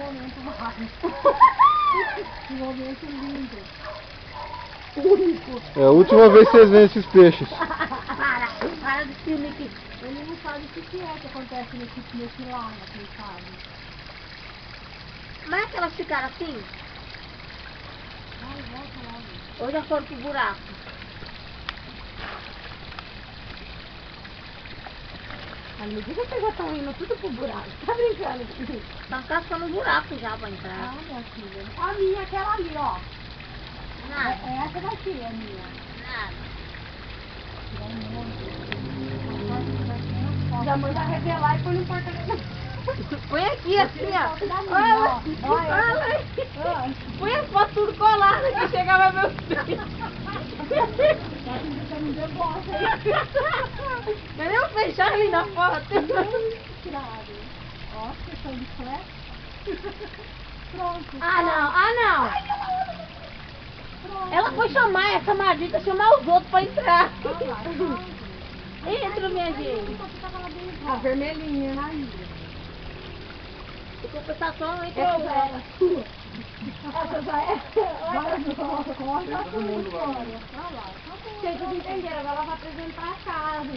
momento mais. Um momento lindo. Único. É a última vez que vocês veem esses peixes. Para de filme aqui. Ele não sabe o que acontece nesse lago, quem sabe. Como é que elas ficaram assim? Vai, volta logo. Ou já foram pro buraco? A não diga que já estão indo tudo pro buraco. Tá brincando, filho? Estão caçando um buraco já pra entrar. Ah, minha filha. A minha, aquela ali, ó. Nada. É essa daqui, a minha. Nada. Já manda revelar e põe no porta. Põe aqui assim, ó. Olha, Olha aí. Põe as fotos tudo coladas que chegava meu filho. Cadê o fechar ali na foto? Ó, questão de flash. Pronto. Ah, não. Ah, não. Pronto. Ela foi chamar essa maldita, chamar os outros pra entrar. Entra, minha gente. A vermelhinha. Aí. De compensação, entra Essa o já é sua. Essa já é. Vai, corta todo mundo lá. Vocês entenderam, agora ela vai apresentar a casa.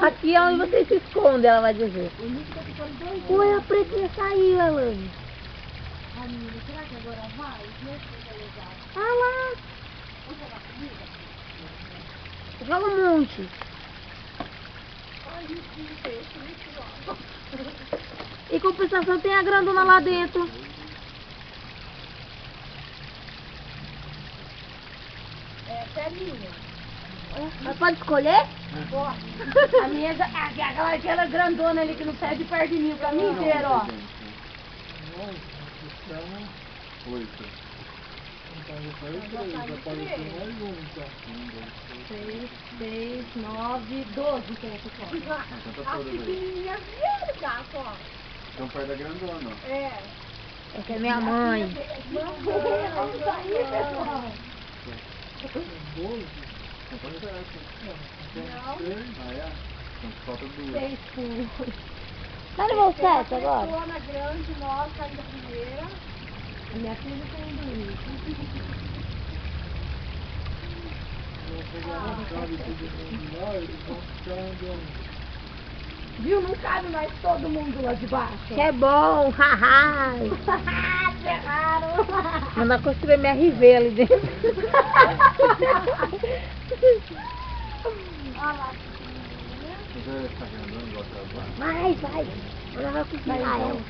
Aqui é onde você se esconde, ela vai dizer. O Nico tá ficando doido. Ué, a pretinha saiu, Alane. Amiga, será que agora vai? Vê se vai legal. Ah lá. Vamos jogar comida? Joga um monte. Ai, isso, ó. Em compensação tem a grandona lá dentro. Essa é minha. Mas pode escolher? A minha já. Aquela grandona ali que não sai de perto de mim o caminho inteiro, ó. Oito. Então, 6, 9, 12 tem aqui fora. A pequenininha vira, gato, ó. Então pai da grandona. É. Essa é minha mãe. Isso aí, pessoal. Não. Ah, é? Então falta duas. 6 por. Cadê você agora? Uma grande, nossa, ainda primeira. A minha filha tem dois. Viu? Não cabe mais todo mundo lá de baixo. Que é bom, haha. Ferraram. Mandar construir minha RV ali dentro. Olha lá. Já está grandona igual aquela lá? Vai. Ela vai cozinhar ela.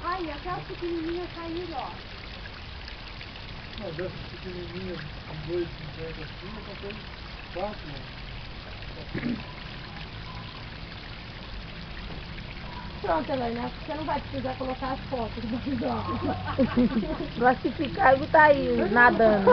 Ai, aquelas pequenininhas caíram, ó. Mas essas pequenininhas, com 2,50 assim, eu comprei 4, né? Pronto, Helena, você não vai precisar colocar as fotos do barrigão. Classificar e botar aí, nadando.